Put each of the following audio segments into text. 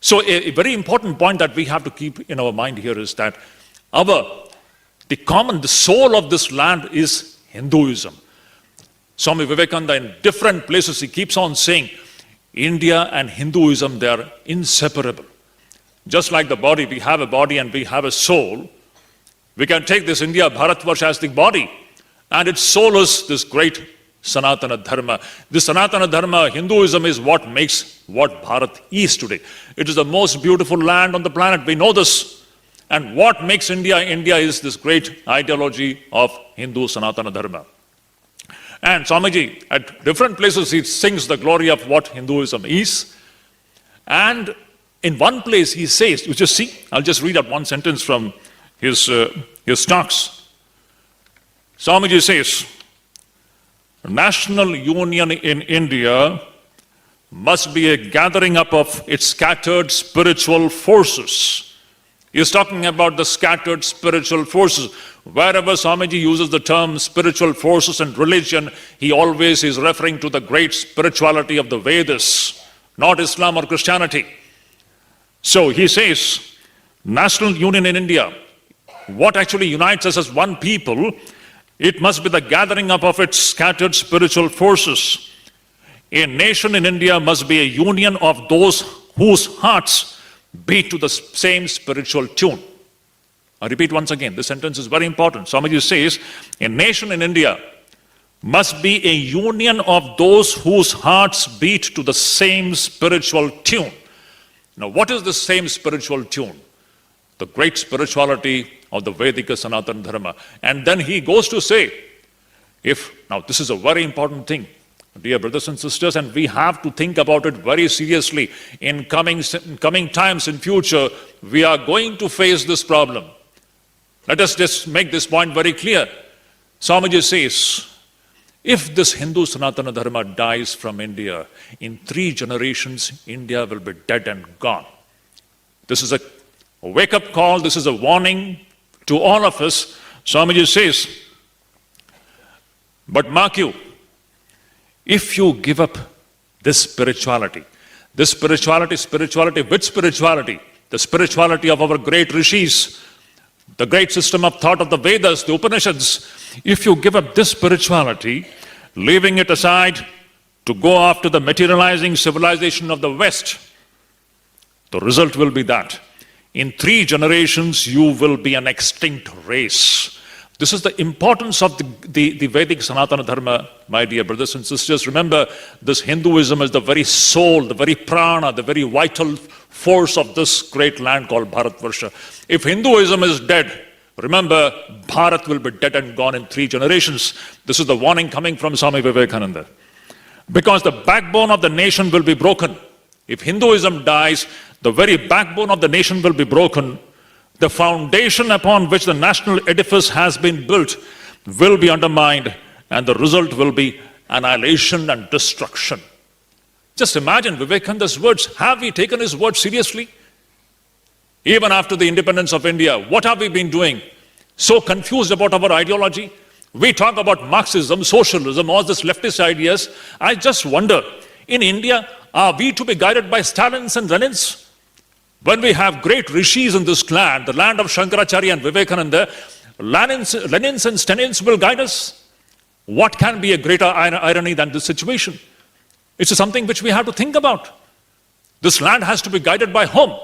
So a very important point that we have to keep in our mind here is that the soul of this land is Hinduism. Swami Vivekananda, in different places, he keeps on saying, India and Hinduism, they are inseparable. Just like the body, we have a body and we have a soul. We can take this India, Bharatvarsha, as the body, and its soul is this great Sanatana Dharma. This Sanatana Dharma, Hinduism, is what makes what Bharat is today. It is the most beautiful land on the planet. We know this. And what makes India, India is this great ideology of Hindu Sanatana Dharma. And Swamiji, at different places, he sings the glory of what Hinduism is. And in one place he says, you just see, I'll just read out one sentence from his talks. Swamiji says, national union in India must be a gathering up of its scattered spiritual forces. He is talking about the scattered spiritual forces. Wherever Swamiji uses the term spiritual forces and religion, he always is referring to the great spirituality of the Vedas, not Islam or Christianity. So he says, national union in India, what actually unites us as one people, it must be the gathering up of its scattered spiritual forces. A nation in India must be a union of those whose hearts beat to the same spiritual tune. I repeat once again, this sentence is very important. Swamiji says, a nation in India must be a union of those whose hearts beat to the same spiritual tune. Now, what is the same spiritual tune? The great spirituality of the Vedic Sanatana Dharma. And then he goes to say, now this is a very important thing, dear brothers and sisters, and we have to think about it very seriously. In coming times, in future, we are going to face this problem. Let us just make this point very clear. Swamiji says, if this Hindu Sanatana Dharma dies from India, in 3 generations, India will be dead and gone. This is a wake-up call, this is a warning to all of us. Swamiji says, but mark you, if you give up this spirituality, which spirituality? The spirituality of our great rishis, the great system of thought of the Vedas, the Upanishads. If you give up this spirituality, leaving it aside to go after the materializing civilization of the West, the result will be that in 3 generations you will be an extinct race. This is the importance of the Vedic Sanatana Dharma, my dear brothers and sisters. Remember, this Hinduism is the very soul, the very prana, the very vital force of this great land called Bharatvarsha. If Hinduism is dead, remember, Bharat will be dead and gone in 3 generations. This is the warning coming from Swami Vivekananda. Because the backbone of the nation will be broken. If Hinduism dies, the very backbone of the nation will be broken. The foundation upon which the national edifice has been built will be undermined, and the result will be annihilation and destruction. Just imagine Vivekananda's words. Have we taken his words seriously? Even after the independence of India, what have we been doing? So confused about our ideology. We talk about Marxism, socialism, all these leftist ideas. I just wonder, in India, are we to be guided by Stalins and Lenins? When we have great rishis in this land, the land of Shankaracharya and Vivekananda, Lenins and Stalins will guide us. What can be a greater irony than this situation? It's something which we have to think about. This land has to be guided by whom?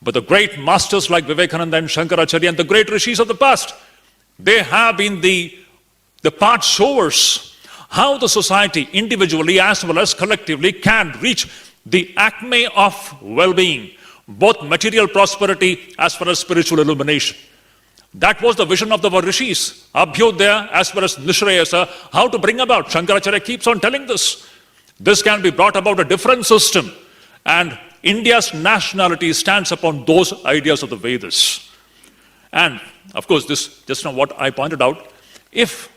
But the great masters like Vivekananda and Shankaracharya and the great rishis of the past, they have been the path showers how the society individually as well as collectively can reach the acme of well-being, both material prosperity as well as spiritual illumination. That was the vision of the rishis, Abhyodaya as well as Nishrayasa, how to bring about. Shankaracharya keeps on telling this. This can be brought about a different system, and India's nationality stands upon those ideas of the Vedas. And of course, this just now what I pointed out, if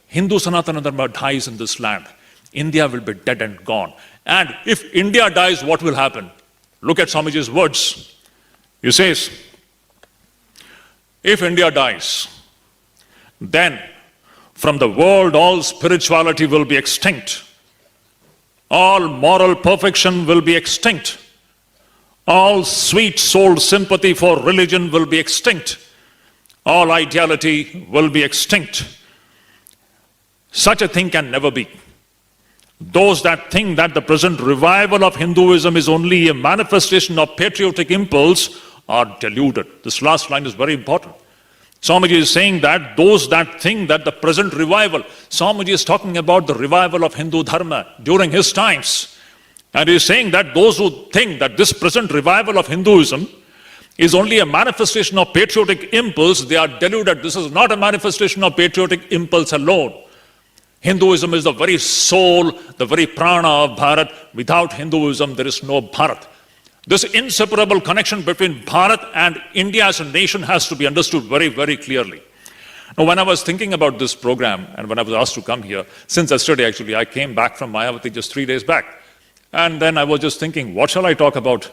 Hindu Sanatana Dharma dies in this land, India will be dead and gone. And if India dies, what will happen? Look at Swamiji's words. He says, if India dies, then from the world all spirituality will be extinct. All moral perfection will be extinct. All sweet-souled sympathy for religion will be extinct. All ideality will be extinct. Such a thing can never be. Those that think that the present revival of Hinduism is only a manifestation of patriotic impulse are deluded. This last line is very important. Swamiji is saying that those that think that the present revival, Swamiji is talking about the revival of Hindu Dharma during his times. And he is saying that those who think that this present revival of Hinduism is only a manifestation of patriotic impulse, they are deluded. This is not a manifestation of patriotic impulse alone. Hinduism is the very soul, the very prana of Bharat. Without Hinduism, there is no Bharat. This inseparable connection between Bharat and India as a nation has to be understood very, very clearly. Now, when I was thinking about this program, and when I was asked to come here, since yesterday actually, I came back from Mayavati just 3 days back. And then I was just thinking, what shall I talk about?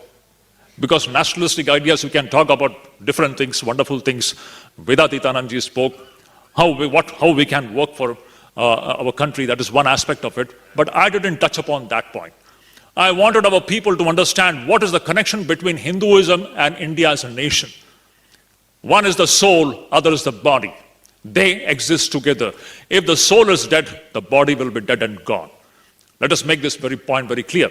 Because nationalistic ideas, we can talk about different things, wonderful things. Vedanta spoke, how we can work for our country, that is one aspect of it. But I didn't touch upon that point. I wanted our people to understand what is the connection between Hinduism and India as a nation. One is the soul, other is the body. They exist together. If the soul is dead, the body will be dead and gone. Let us make this very point very clear.